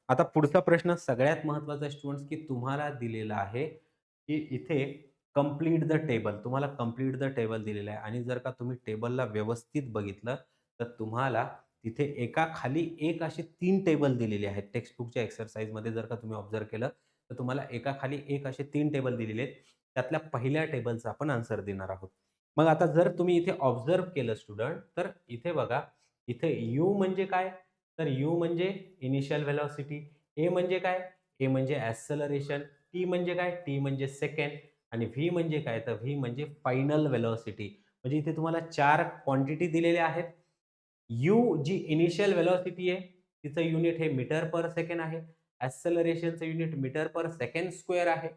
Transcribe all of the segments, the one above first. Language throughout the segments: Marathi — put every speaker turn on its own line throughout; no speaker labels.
आता पुढचा प्रश्न सगळ्यात महत्त्वाचा स्टुडंट्स, की तुम्हाला दिलेला आहे, की इथे कंप्लीट द टेबल. तुम्हाला कंप्लीट द टेबल दिलेलं आहे आणि जर का तुम्ही टेबलला व्यवस्थित बघितलं, तर तुम्हाला तिथे एकाखाली एक असे 3 टेबल दिलेले आहेत. टेक्स्टबुकच्या एक्सरसाइजमध्ये जर का तुम्ही ऑब्झर्व्ह केलं, तर तुम्हाला एकाखाली एक असे 3 टेबल दिलेले आहेत. त्यातल्या पहिल्या टेबलचा आपण आन्सर देणार आहोत. मग आता जर तुम्ही इथे ऑब्झर्व्ह केलं स्टुडंट, तर इथे बघा, इथे यू म्हणजे काय? तर यू म्हणजे इनिशियल व्हेलॉसिटी. ए म्हणजे काय? ए म्हणजे ॲक्सेलरेशन. टी म्हणजे काय? टी म्हणजे सेकंड आणि व्ही म्हणजे काय? तर व्ही म्हणजे फायनल व्हेलॉसिटी. म्हणजे इथे तुम्हाला 4 क्वांटिटी दिलेल्या आहेत. यू जी इनिशियल व्हेलॉसिटी आहे, तिचं युनिट हे मीटर पर सेकंड आहे. ॲक्सेलरेशनचं unit metre per second square आहे.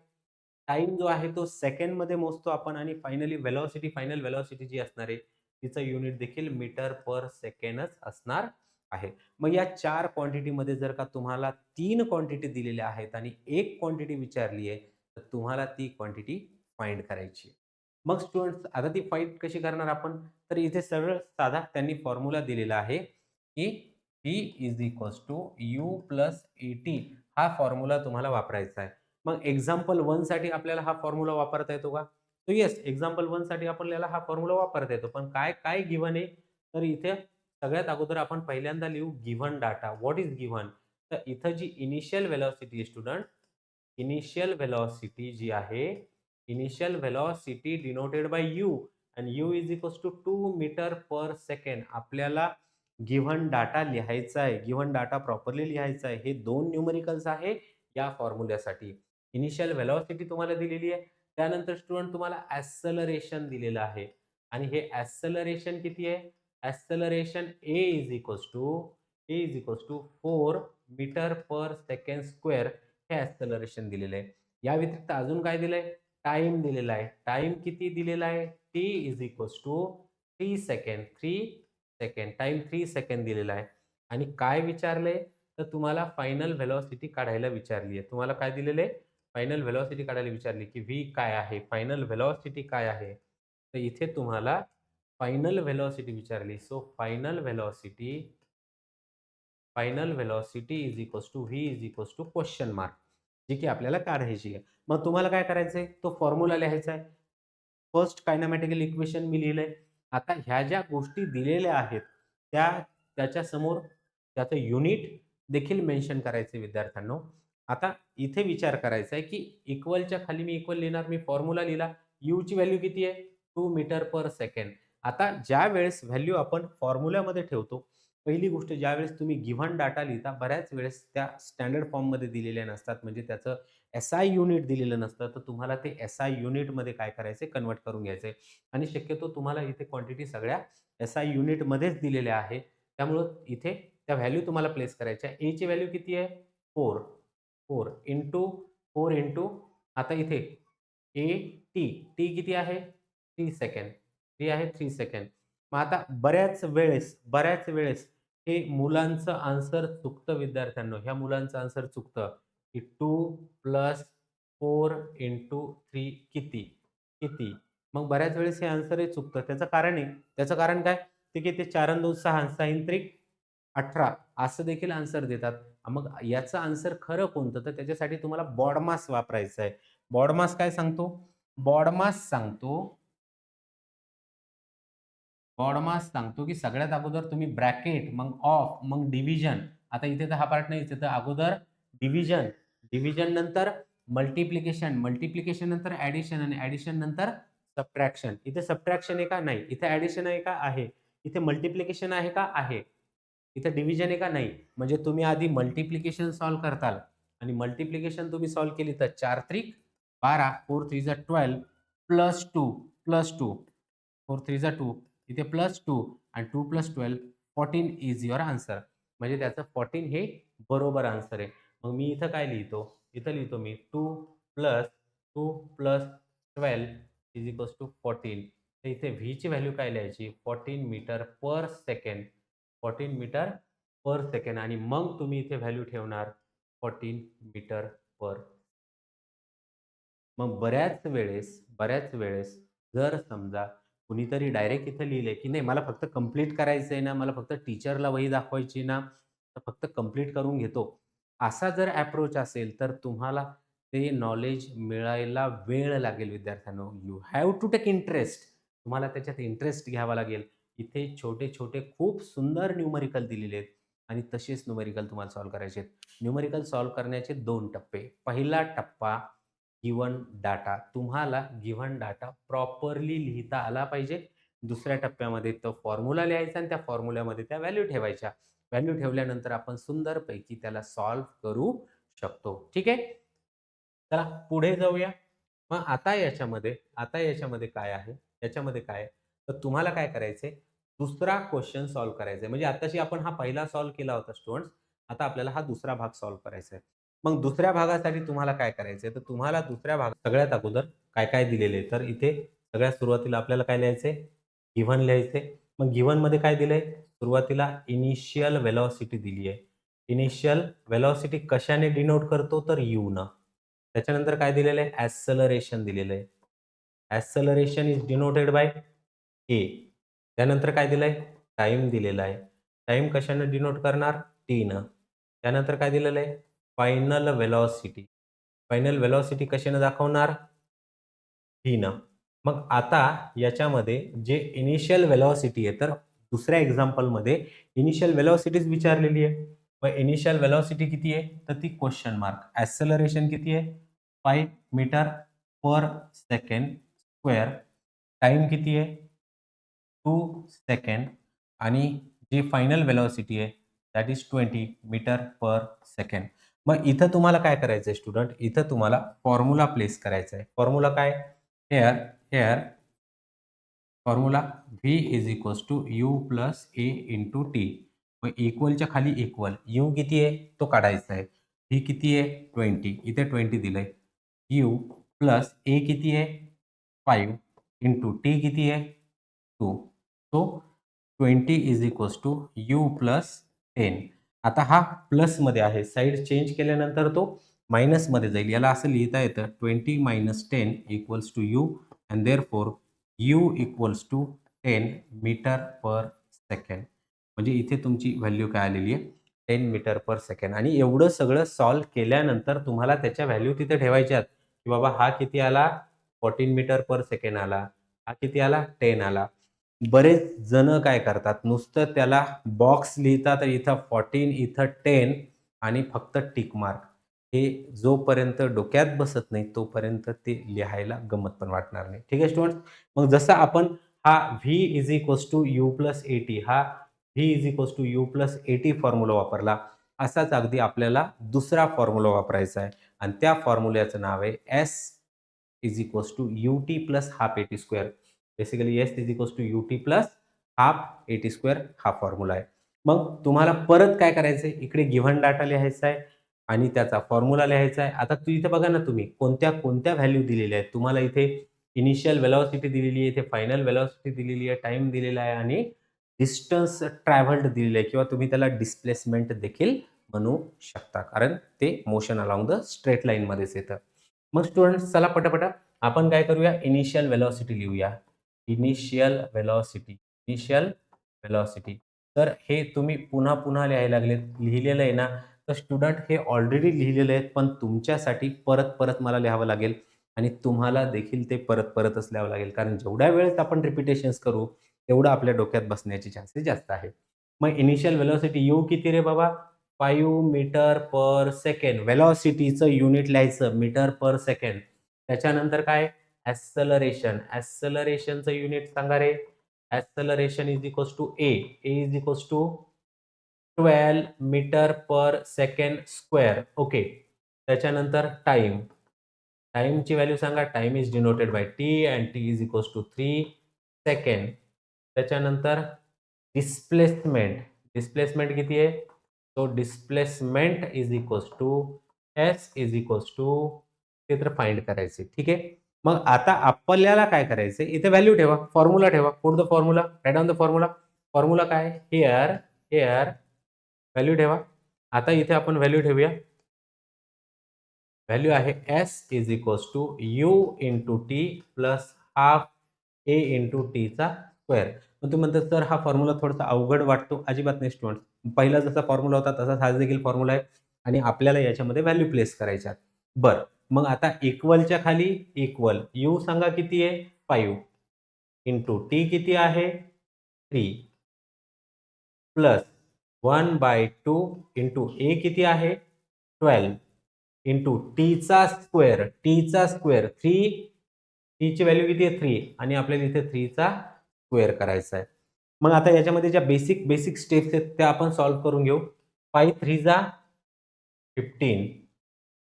टाईम जो आहे तो सेकंडमध्ये मोजतो आपण आणि फायनली व्हेलॉसिटी, फायनल व्हेलॉसिटी जी असणार आहे, तिचं युनिट देखील मीटर पर सेकंडच असणार आहे. मग या 4 क्वांटिटीमध्ये जर का तुम्हाला 3 क्वांटिटी दिलेल्या आहेत आणि 1 क्वांटिटी विचारली आहे, तर तुम्हाला ती क्वांटिटी फाइंड करायची आहे. मग स्टुडंट्स आता ती फाइंड कशी करणार आपण? तर इथे सरळ साधा त्यांनी फॉर्म्युला दिलेला आहे, की P is equals to U plus AT हा फॉर्म्युला तुम्हाला वापरायचा आहे. मग एक्झाम्पल 1 साठी आपल्याला हा फॉर्म्युला वापरता येतो का? तर येस, एक्झाम्पल 1 साठी आपल्याला हा फॉर्म्युला वापरता येतो. पण काय काय गिव्हन आहे? तर इथे सगळ्यात अगोदर आपण पहिल्यांदा लिहू given data. What is given? तर इथं जी इनिशियल व्हेलॉसिटी आहे स्टुडंट, इनिशियल व्हेलॉसिटी जी आहे, initial velocity denoted by u आणि u is equals to 2 metre per second. आपल्याला गिव्हन डाटा लिहायचा आहे. गिव्हन डाटा प्रॉपरली लिहायचा आहे. हे 2 न्यूमेरिकल्स आहे या फॉर्म्युल्यासाठी. इनिशियल व्हेलॉसिटी तुम्हाला दिलेली आहे. त्यानंतर स्टुडंट तुम्हाला ॲक्सेलरेशन दिलेलं आहे आणि हे ॲक्सेलरेशन किती आहे? Acceleration a is equals to 4 metre per second square हे ॲक्सेलरेशन दिलेलं आहे. या व्यतिरिक्त अजून काय दिलंय? टाईम दिलेला आहे. टाईम किती दिलेला आहे? T is equals to 3 second. 3 second. Time 3 second दिलेला आहे आणि काय विचारलंय? तर तुम्हाला फायनल व्हेलॉसिटी काढायला विचारली आहे. तुम्हाला काय दिलेलं आहे? फायनल व्हेलॉसिटी काढायला विचारली, की व्ही काय आहे? फायनल व्हेलॉसिटी काय आहे? तर इथे तुम्हाला फायनल व्हेलॉसिटी विचारली. So final velocity is equals to v is equals to question mark, जी की आपल्याला काढायची आहे. मग तुम्हाला काय करायचंय? तो फॉर्म्युला लिहायचा आहे. फर्स्ट कायनेमॅटिकल इक्वेशन मी लिहिलंय. आता ह्या ज्या गोष्टी दिलेल्या आहेत, त्या त्याच्यासमोर त्याचं युनिट देखील मेन्शन करायचे विद्यार्थ्यांनो. आता इथे विचार करायचा आहे, की इक्वलच्या खाली मी इक्वल लिहिणार. मी फॉर्म्युला लिहिला. यूची व्हॅल्यू किती आहे? 2 मीटर पर सेकंड. आता ज्यावेळेस व्हॅल्यू आपण फॉर्म्युल्यामध्ये ठेवतो, पहिली गोष्ट ज्यावेळेस तुम्ही गिव्हन डाटा लिहिता, बऱ्याच वेळेस त्या स्टँडर्ड फॉर्ममध्ये दिलेल्या नसतात. म्हणजे त्याचं एसआय युनिट दिलेलं नसतं. तर तुम्हाला ते एसआय युनिटमध्ये काय करायचंय? कन्व्हर्ट करून घ्यायचंय आणि शक्यतो तुम्हाला इथे क्वांटिटी सगळ्या एसआय युनिटमध्येच दिलेल्या आहे. त्यामुळं इथे त्या व्हॅल्यू तुम्हाला प्लेस करायच्या. एची व्हॅल्यू किती आहे? 4. 4 इंटू 4 इंटू आता इथे टी. टी किती आहे? 3 सेकंड. टी आहे 3 सेकंड. मग आता बऱ्याच वेळेस हे मुलांचं आन्सर चुकतं विद्यार्थ्यांनो. ह्या मुलांचं आन्सर चुकतं, की 2 प्लस 4 इंटू 3 किती? किती? मग बऱ्याच वेळेस हे आन्सर हे चुकतं. त्याचं कारण आहे. त्याचं कारण काय? ते की ते 4 अन् 2 6 6 त्रिक 18 असं देखील आन्सर देतात. मग याचं आन्सर खरं कोणतं? तर त्याच्यासाठी तुम्हाला बॉडमास वापरायचा आहे. बॉडमास काय सांगतो? बॉडमास सांगतो बॉडमास सांगतो, की सगळ्यात अगोदर तुम्ही ब्रॅकेट, मग ऑफ, मग डिव्हिजन. आता इथे तर हा पार्ट नाहीच आहे. तर अगोदर डिव्हिजन, डिव्हिजन नंतर मल्टिप्लिकेशन, मल्टिप्लिकेशन नंतर ॲडिशन आणि ॲडिशन नंतर सबट्रॅक्शन. इथे सबट्रॅक्शन आहे का? नाही. इथे ॲडिशन आहे का? आहे. इथे मल्टिप्लिकेशन आहे का? आहे. इथे डिव्हिजन आहे का? नाही. म्हणजे तुम्ही आधी मल्टिप्लिकेशन सॉल्व्ह करताल आणि मल्टिप्लिकेशन तुम्ही सॉल्व्ह केली तर 4 त्रिक 12, 4 थ्री जा 12 प्लस 2 प्लस 2 4 थ्री जा 2 इथे प्लस 2 आणि 2 प्लस 12 14 इज युअर आन्सर. म्हणजे त्याचं 14 हे बरोबर आन्सर आहे. मग मी इथं काय लिहितो? इथं लिहितो मी 2 plus 2 plus 12 is equals to 14. तर इथे व्हीची व्हॅल्यू काय लिहायची? 14 metre per second. 14 metre per second आणि मग तुम्ही इथे व्हॅल्यू ठेवणार 14 मीटर पर. मग बऱ्याच वेळेस जर समजा कुणीतरी डायरेक्ट इथं लिहिलंय, की नाही मला फक्त कंप्लीट करायचंय ना, मला फक्त टीचरला वही दाखवायची ना, तर फक्त कंप्लीट करून घेतो. असा जर अप्रोच असेल, तर तुम्हाला ते नॉलेज मिळायला वेळ लागेल विद्यार्थ्यांनो. You have to take interest. तुम्हाला त्याच्यात इंटरेस्ट घ्यावा लागेल. इथे छोटे-छोटे खूप सुंदर न्यूमेरिकल दिलेले आहेत आणि तसेच न्यूमेरिकल तुम्हाला सॉल्व्ह करायचे आहेत. न्यूमेरिकल सॉल्व्ह करण्याचे 2 टप्पे. पहिला टप्पा गिव्हन डाटा. तुम्हाला गिव्हन डाटा प्रॉपरली लिहिता आला पाहिजे. दुसऱ्या टप्प्यामध्ये तो फॉर्म्युला लिहायचा आणि त्या फॉर्म्युल्यामध्ये त्या व्हॅल्यू ठेवायच्या. व्हॅल्यू ठेवल्यानंतर आपण सुंदरपैकी त्याला सॉल्व्ह करू शकतो. ठीक आहे? चला पुढे जाऊया. मग आता याच्यामध्ये काय आहे? याच्यामध्ये काय आहे? तर तुम्हाला काय करायचंय, दुसरा क्वेशन सॉल्व्ह करायचा आहे. म्हणजे आत्ताशी आपण हा पहिला सॉल्व्ह केला होता स्टुडंट्स. आता आपल्याला हा दुसरा भाग सॉल्व्ह करायचा आहे. मग दुसऱ्या भागासाठी तुम्हाला काय करायचंय, तर तुम्हाला दुसऱ्या भागात सगळ्यात अगोदर काय-काय दिलेलं आहे. तर इथे सगळ्यात सुरुवातीला आपल्याला काय लिहायचंय? गिव्हन लिहायचंय. मग गिव्हनमध्ये काय दिलंय? सुरुवातीला इनिशियल व्हेलॉसिटी दिली आहे. इनिशियल व्हेलॉसिटी कशाने डिनोट करतो? तर यूनं. त्याच्यानंतर काय दिलेलं आहे? ॲक्सेलरेशन दिलेलं आहे. ॲक्सेलरेशन इज डिनोटेड बाय ए. त्यानंतर काय दिलंय? टाईम दिलेला आहे. टाईम कशाने डिनोट करणार? टीनं. त्यानंतर काय दिलेलं आहे? Final velocity. फायनल व्हेलॉसिटी कशाने दाखवणार? व्हीनं. मग आता याच्यामध्ये जे इनिशियल व्हेलॉसिटी आहे, तर दुसऱ्या एक्झाम्पलमध्ये इनिशियल व्हेलॉसिटीच विचारलेली आहे. मग इनिशियल व्हेलॉसिटी किती आहे? तर ती क्वेश्चन मार्क. ॲक्सेलरेशन किती आहे? 5 metre per second square. Time किती आहे? 2 सेकंड आणि जी फायनल व्हेलॉसिटी आहे that is 20 metre per second. मग इथं तुम्हाला काय करायचं आहे स्टुडंट, इथं तुम्हाला फॉर्म्युला प्लेस करायचा आहे. फॉर्म्युला काय? Here here formula v is equals to u plus a into t. मग इक्वलच्या खाली इक्वल. यू किती आहे? तो काढायचा आहे. व्ही किती आहे? 20. इथे 20 दिलंय. यू प्लस ए किती आहे? 5 इंटू टी किती आहे? 2. So 20 is equals to u plus 10. आता हा प्लसमध्ये आहे. साइड चेंज केल्यानंतर तो मायनसमध्ये जाईल. याला असं लिहिता येतं 20 minus 10 equals to u and therefore u equals to 10 metre per second. म्हणजे इथे तुमची व्हॅल्यू काय आलेली आहे? 10 मीटर पर सेकंड. आणि एवढं सगळं सॉल्व्ह केल्यानंतर तुम्हाला त्याच्या व्हॅल्यू तिथे ठेवायच्या आहेत, की बाबा हा किती आला? 14 मीटर पर सेकंड आला. हा किती आला? 10 आला. बरेच जण काय करतात, नुसतं त्याला बॉक्स लिहितात. इथं 14, इथं 10 आणि फक्त टिक मार्क. हे जोपर्यंत डोक्यात बसत नाही, तोपर्यंत ते लिहायला गंमत पण वाटणार नाही. ठीक आहे स्टुडंट्स? मग जसं आपण हा v is equals to u plus a t हा v is equals to u plus a t formula वापरला, असाच अगदी आपल्याला दुसरा फॉर्म्युला वापरायचा आहे आणि त्या फॉर्म्युल्याचं नाव आहे s is equals to u t plus half a t square. Basically s is equals to u t plus half a t square हा फॉर्म्युला आहे. मग तुम्हाला परत काय करायचं आहे? इकडे गिव्हन डाटा लिहायचा आहे आणि त्याचा फॉर्म्युला लिहायचा आहे. आता इथे बघा ना तुम्ही कोणत्या व्हॅल्यू दिलेल्या आहेत. तुम्हाला इथे इनिशियल व्हेलॉसिटी दिलेली आहे, इथे फायनल व्हेलॉसिटी दिलेली आहे, टाईम दिलेला आहे आणि डिस्टन्स ट्रॅव्हल्ड दिलेलं आहे किंवा तुम्ही त्याला डिस्प्लेसमेंट देखील म्हणू शकता. कारण ते मोशन अलोंग द स्ट्रेट लाईनमध्येच येतं. मग स्टुडंट्स चला पटापटा आपण काय करूया? इनिशियल व्हेलॉसिटी लिहूया. Initial velocity, initial velocity. तर हे तुम्ही पुन्हा-पुन्हा लिहायला लागलेत. लिहिलेलं आहे ना, तर स्टुडंट हे ऑलरेडी लिहिलेलं आहे, पण तुमच्यासाठी परत-परत मला लिहावं लागेल आणि तुम्हाला देखील ते परत-परतच लिहावं लागेल. कारण जेवढ्या वेळेस आपण रिपिटेशन्स करू, तेवढं आपल्या डोक्यात बसण्याचे चान्सेस जास्त आहेत. मग इनिशियल व्हेलॉसिटी यू किती रे बाबा? 5 मीटर पर सेकंड. व्हेलॉसिटीचं युनिट लिहायचं मीटर पर सेकंड. त्याच्यानंतर काय? ॲक्सेलरेशन. ॲक्सेलरेशनचं युनिट सांगा रे. Acceleration is equals to a. A is equals to 12 metre per second square. Okay. त्याच्यानंतर टाईम. टाईमची व्हॅल्यू सांगा. Time is denoted by t and t is equals to 3 second. त्याच्यानंतर डिस्प्लेसमेंट. डिस्प्लेसमेंट किती आहे? So displacement is equals to s is equals to ते तर फाइंड करायचे. ठीक आहे. मग आता आपल्याला काय करायचंय? इथे व्हॅल्यू ठेवा, फॉर्म्युला ठेवा. Put the formula, write down the formula. Formula काय? हिअर हिअर व्हॅल्यू ठेवा. आता इथे आपण व्हॅल्यू ठेवूया. व्हॅल्यू आहे s is equals to u into t plus half a into टीचा स्क्वेअर. मग तुम्ही म्हणता सर हा फॉर्म्युला थोडासा अवघड वाटतो. अजिबात नाही स्टुडंट्स. पहिला जसा फॉर्म्युला होता तसाच हा देखील फॉर्म्युला आहे. आणि आपल्याला याच्यामध्ये व्हॅल्यू प्लेस करायच्या. बरं, मग आता इक्वलच्या खाली इक्वल u सांगा किती आहे? 5 इंटू टी किती आहे? 3 प्लस 1/2 इंटू ए किती आहे? 12 इंटू टीचा स्क्वेअर 3 टीची व्हॅल्यू किती आहे? 3 आणि आपल्याला इथे 3 चा स्क्वेअर करायचा आहे. मग आता याच्यामध्ये ज्या बेसिक स्टेप्स आहेत त्या आपण सॉल्व्ह करून घेऊ. 5 3 जा 15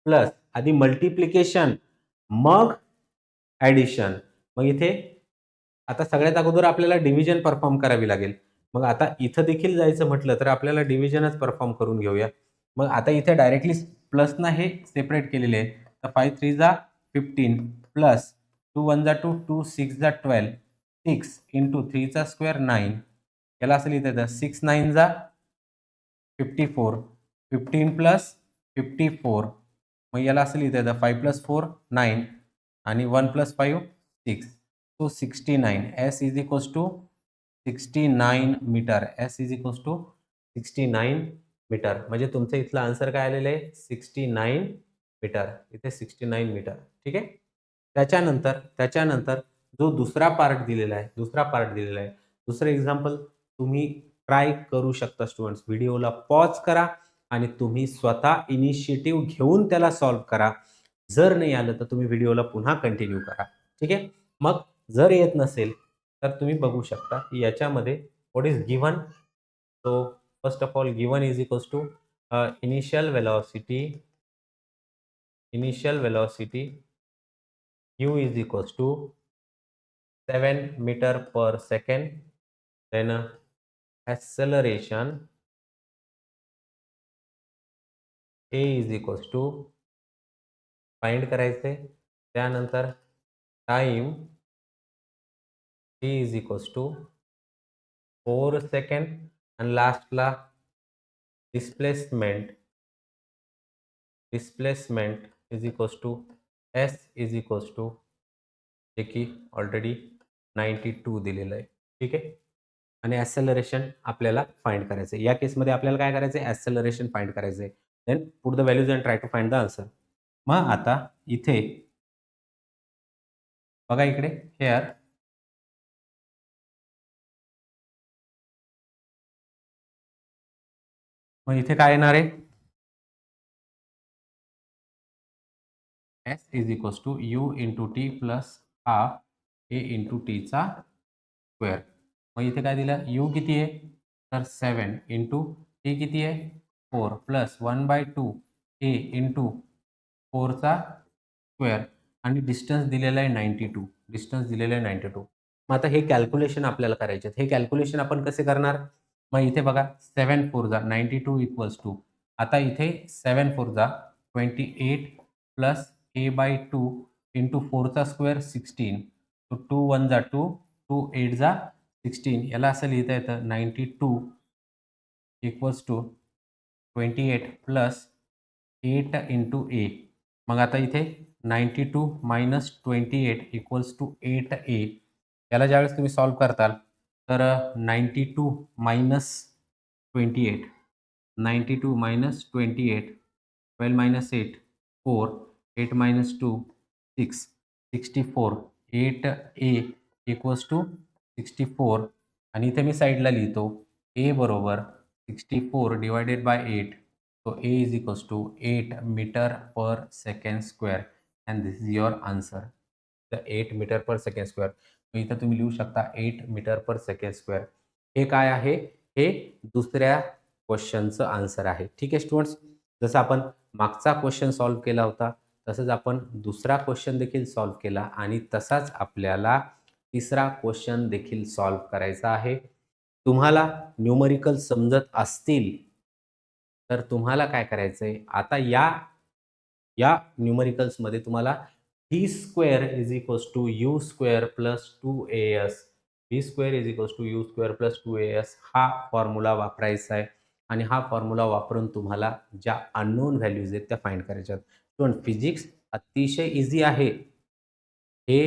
प्लस आधी मल्टिप्लिकेशन मग ॲडिशन. मग इथे आता सगळ्यात अगोदर आपल्याला डिव्हिजन परफॉर्म करावी लागेल. मग आता इथं देखील जायचं म्हटलं तर आपल्याला डिव्हिजनच परफॉर्म करून घेऊया. मग आता इथे डायरेक्टली प्लसनं हे सेपरेट केलेले आहे. तर 5 3 जा 15 प्लस 2 1 जा 2, 2 6 जा 12, 6 इंटू 3 चा स्क्वेअर 9. याला असं लिहिता येतं 6 9 जा 54, 15 प्लस 54. मग याला असं लिहिता येतं 5 प्लस 4 9 आणि 1 plus 5 6. So 69 S is equals to 69 metre. S is equals to 69 metre. म्हणजे तुमचं इथलं आन्सर काय आलेलं आहे? 69 मीटर. इथे 69 मीटर. ठीक आहे. त्याच्यानंतर जो दुसरा पार्ट दिलेला आहे, दुसरं एक्झाम्पल तुम्ही ट्राय करू शकता स्टुडंट्स. व्हिडिओला पॉज करा आणि तुम्ही स्वतः इनिशिएटिव्ह घेऊन त्याला सॉल्व्ह करा. जर नाही आलं तर तुम्ही व्हिडिओला पुन्हा कंटिन्यू करा. ठीक आहे. मग जर येत नसेल तर तुम्ही बघू शकता की याच्यामध्ये what is given. So first of all given is equals to initial velocity u is equals to 7 meter per second. Then acceleration a is equals to find करायचे. त्यानंतर time t is equals to 4 second आणि लास्टला displacement is equals to s is equals to जे की ऑलरेडी 92 दिलेलं आहे. ठीक आहे. आणि ॲक्सेलरेशन आपल्याला फाइंड करायचं आहे. या केसमध्ये आपल्याला काय करायचं आहे? ॲक्सेलरेशन फाइंड करायचं आहे. Then put the values and try to find the answer. मग आता इथे बघा इकडे हेअर मग इथे काय येणार आहे? S is equals to u into t plus half a into टीचा स्क्वेअर. मग इथे काय दिलं? u किती आहे? तर 7 इंटू टी किती आहे? 4 प्लस 1/2 a इंटू 4चा स्क्वेअर आणि डिस्टन्स दिलेला आहे 92. मग आता हे कॅल्क्युलेशन आपल्याला करायचे आहेत. हे कॅल्क्युलेशन आपण कसे करणार? मग इथे बघा 7 4 जा 92 इक्वल्स टू आता इथे 7 4 जा 28 प्लस a/2 इंटू 4चा स्क्वेअर 16. तो 2 1 जा 2, 2 8 जा 16. याला असं लिहिता येतं 92 इक्वल्स टू 28 प्लस 8 इंटू ए. मग आता इथे 92 मायनस 28 इक्वल्स टू 8a. याला ज्यावेळेस तुम्ही सॉल्व्ह करताल तर 92 minus 28 92 minus 28 12 minus 8 4 8 minus 2 6 64 8a equals to 64 आणि इथे मी साईडला लिहितो a बरोबर 64 divided by 8. So A is equals to 8 meter per second square and this is your answer. The 8 meter per second square. मग इथं तुम्ही लिहू शकता 8 मीटर पर सेकंड स्क्वेअर. हे काय आहे? हे दुसऱ्या क्वेश्चनचं आन्सर आहे. ठीक आहे स्टुडंट्स. जसं आपण मागचा क्वेश्चन सॉल्व्ह केला होता तसंच आपण दुसरा क्वेश्चन देखील सॉल्व्ह केला आणि तसाच आपल्याला तिसरा क्वेश्चन देखील सॉल्व्ह करायचा आहे. तुम्हाला न्यूमरिकल समजत असतील तर तुम्हाला काय करायचंय? आता या न्यूमरिकल्समध्ये तुम्हाला v square is equals to u square plus 2as हा फॉर्म्युला वापरायचा आहे आणि हा फॉर्म्युला वापरून तुम्हाला ज्या अननोन व्हॅल्यूज आहेत त्या फाइंड करायच्या आहेत. पण फिजिक्स अतिशय ईझी आहे. हे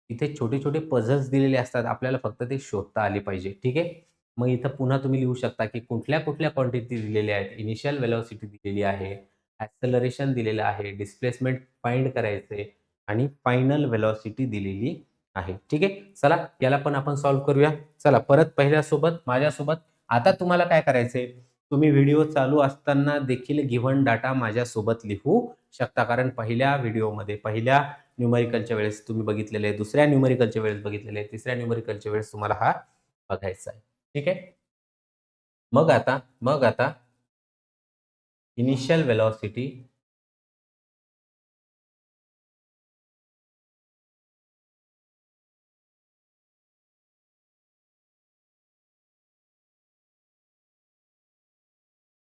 इथे छोटे-छोटे पझल्स दिलेले असतात. आपल्याला फक्त ते शोधता आले पाहिजे. ठीक आहे. मग इथं पुन्हा तुम्ही लिहू शकता, की कुठल्या-कुठल्या क्वांटिटी दिलेल्या आहेत. इनिशियल व्हेलॉसिटी दिलेली आहे, ॲक्सेलरेशन दिलेलं आहे, डिस्प्लेसमेंट फाइंड करायचे आणि फायनल व्हेलॉसिटी दिलेली आहे. ठीक आहे. चला याला पण आपण सॉल्व्ह करूया. चला परत पहिल्यासोबत माझ्यासोबत. आता तुम्हाला काय करायचंय, तुम्ही व्हिडिओ चालू असताना देखील गिव्हन डाटा माझ्यासोबत लिहू शकता. कारण पहिल्या व्हिडिओमध्ये पहिल्या न्यूमेरिकलच्या वेळेस तुम्ही बघितलेले आहे, दुसऱ्या न्यूमेरिकलच्या वेळेस बघितलेले आहे, तिसऱ्या न्यूमेरिकलच्या वेळेस तुम्हाला हा बघायचा आहे. ठीक आहे. मग आता initial velocity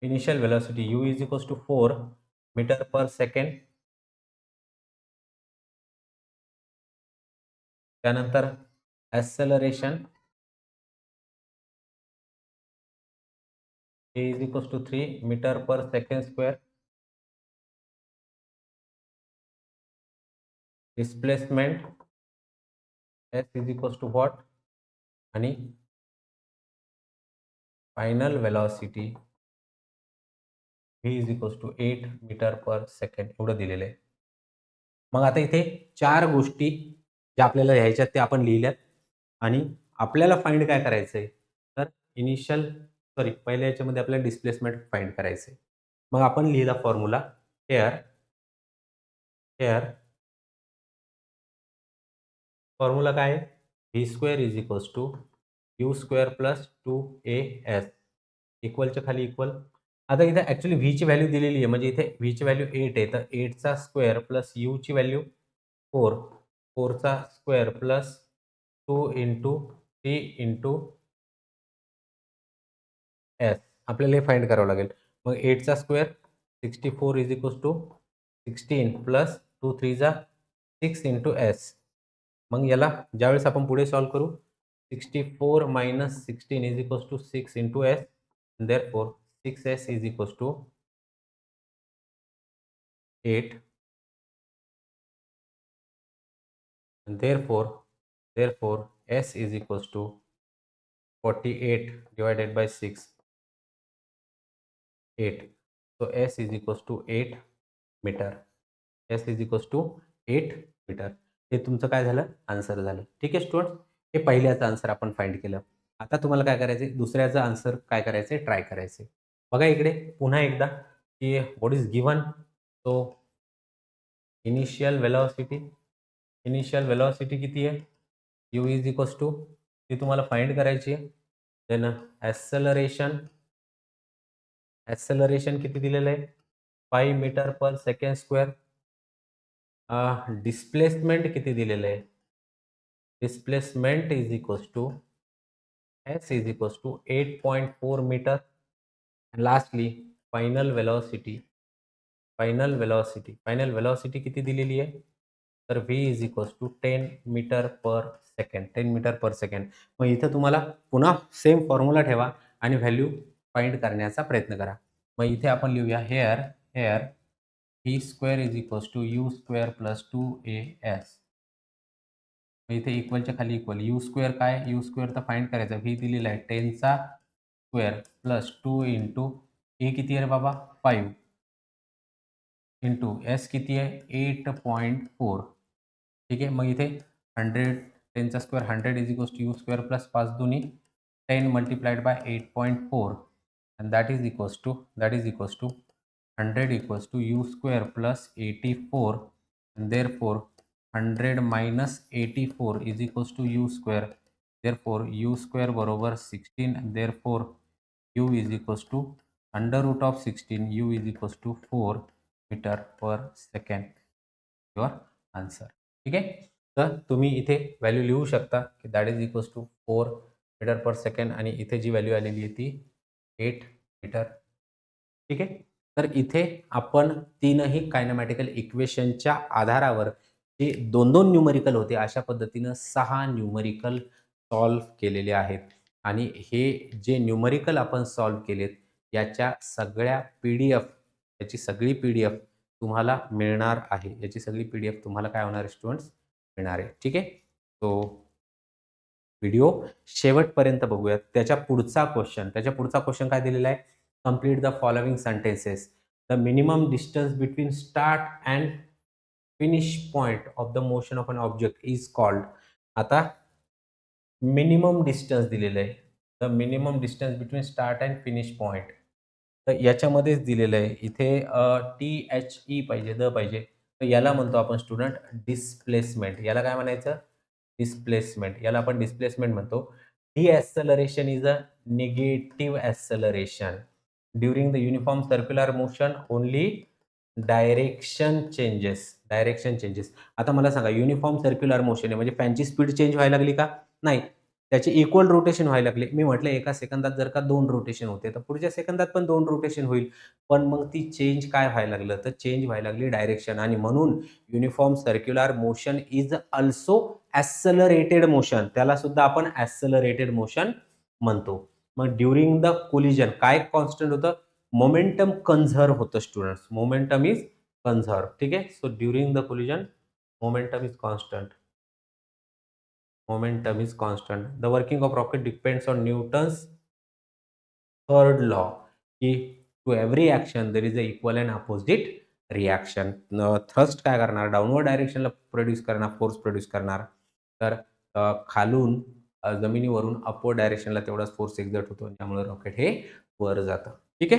initial velocity u is equals to 4 metre per second. त्यानंतर acceleration a is equals to 3 metre per second square. Displacement s is equals to what आणि final velocity v is equals to 8 metre per second एवढं दिलेलं आहे. मग आता इथे 4 गोष्टी ज्या आपल्याला लिहायच्यात त्या आपण लिहिल्यात आणि आपल्याला फाइंड काय करायचंय, तर इनिशियल पहिल्या याच्यामध्ये आपल्याला डिस्प्लेसमेंट फाइंड करायचंय. मग आपण लिहिला फॉर्म्युला हेअर हेअर फॉर्म्युला काय आहे? V square is equals to u square plus 2as इक्वलच्या खाली इक्वल. आता इथे ॲक्चुअली व्हीची व्हॅल्यू दिलेली आहे, म्हणजे इथे व्हीची व्हॅल्यू 8 आहे, तर 8चा स्क्वेअर प्लस यूची व्हॅल्यू 4, 4चा square plus 2 into 3 into s आपल्याला हे फाइंड करावं लागेल. मग 8चा स्क्वेअर 64 इज इक्वल्स टू 16 प्लस 2 3 जा 6 इंटू एस. मग याला ज्यावेळेस आपण पुढे सॉल्व्ह करू 64 minus 16 is equals to 6 into s. Therefore 6s is equals to 8. Therefore s is equals to 48 divided by 6, 8. So s is equals to 8 metre. s is equals to 8 metre. हे तुमचं काय झालं? आन्सर झालं. ठीक आहे स्टुडंट्स. हे पहिल्याचं आन्सर आपण फाइंड केलं. आता तुम्हाला काय करायचंय? दुसऱ्याचं आन्सर काय करायचंय? ट्राय करायचंय. बघा इकडे पुन्हा एकदा की what is given. So initial velocity किती आहे? u इज इक्वल्स टू ती तुम्हाला फाइंड करायची आहे. देन ॲक्सेलरेशन किती दिलेलं आहे? 5 metre per second square. Displacement किती दिलेलं आहे? Displacement is equals to s is equals to 8.4 metre. Lastly final velocity final velocity किती दिलेली आहे? तर v is equals to 10 metre per second. 10 metre per second. मग इथं तुम्हाला पुन्हा सेम फॉर्म्युला ठेवा आणि व्हॅल्यू फाइंड करण्याचा प्रयत्न करा. मग इथे आपण लिहूया here v square is equals to u square plus 2as. मग इथे इक्वलच्या खाली इक्वल. यू स्क्वेअर काय? यू स्क्वेअर तर फाइंड करायचा. व्ही दिलेला आहे 10चा स्क्वेअर प्लस 2 इंटू ए किती आहे रे बाबा? 5 इंटू एस किती आहे? 8.4. ठीक आहे. मग इथे 100 10चा square 100 is equals to u square plus 5 दुनी 10 multiplied by 8.4 and that is equals to 100 equals to u square plus 84, and therefore 100 minus 84 is equals to u square. Therefore u square बरोबर 16, and therefore u is equals to under root of 16, u is equals to 4 metre per second. Your answer. ठीक आहे. तर तुम्ही इथे व्हॅल्यू लिहू शकता की that is equals to 4 metre per second आणि इथे जी व्हॅल्यू आलेली आहे ती 8 मीटर. ठीक आहे. तर इथे आपण तीनही कायनेमॅटिकल इक्वेशनच्या आधारावर जे 2-2 न्यूमेरिकल होते अशा पद्धतीनं 6 न्यूमेरिकल सॉल्व्ह केलेले आहेत आणि हे जे न्यूमेरिकल आपण सॉल्व्ह केलेत याच्या सगळ्या याची सगळी पी-डी-एफ तुम्हाला मिळणार आहे. याची सगळी पी-डी-एफ तुम्हाला काय होणार आहे स्टुडंट्स? मिळणार आहे. ठीक आहे. सो व्हिडिओ शेवटपर्यंत बघूयात. त्याच्या पुढचा क्वेश्चन काय दिलेला आहे? Complete the following sentences. The minimum distance between start and finish point of the motion of an object is called. आता मिनिमम डिस्टन्स दिलेलं आहे. The minimum distance between start and finish point. तर याच्यामध्येच दिलेलं आहे. इथे THE पाहिजे, पाहिजे. तर याला म्हणतो आपण स्टुडंट डिस्प्लेसमेंट. याला काय म्हणायचं? डिस्प्लेसमेंट. याला आपण डिस्प्लेसमेंट म्हणतो. Deceleration is a negative acceleration. During the uniform circular motion only direction changes. आता मला सांगा, युनिफॉर्म सर्क्युलर मोशन आहे म्हणजे फॅनची स्पीड चेंज व्हायला लागली का? नाही. त्याचे इक्वल रोटेशन व्हायला लागले. मी म्हटलं एका सेकंदात जर का 2 रोटेशन होते, तर पुढच्या सेकंदात पण 2 रोटेशन होईल. पण मग ती चेंज काय व्हायला लागलं? तर चेंज व्हायला लागली डायरेक्शन, आणि म्हणून uniform circular motion is also accelerated motion. त्याला सुद्धा आपण ॲक्सेलरेटेड मोशन म्हणतो. मग ड्युरिंग द कोलिजन काय कॉन्स्टंट होतं? मोमेंटम कन्झर्व्ह होतं स्टुडंट्स. Momentum is conserve. ठीक आहे. So during the collision momentum is constant. Momentum is constant. The working of rocket depends on Newton's third law. की to every action there is a equal and opposite reaction. Thrust काय करणार? डाउनवर्ड डायरेक्शनला प्रोड्यूस करणार, फोर्स प्रोड्यूस करणार. तर खालून जमिनीवरून अपवर्ड डायरेक्शनला तेवढाच फोर्स एक्झर्ट होतो, त्यामुळे रॉकेट हे वर जातं.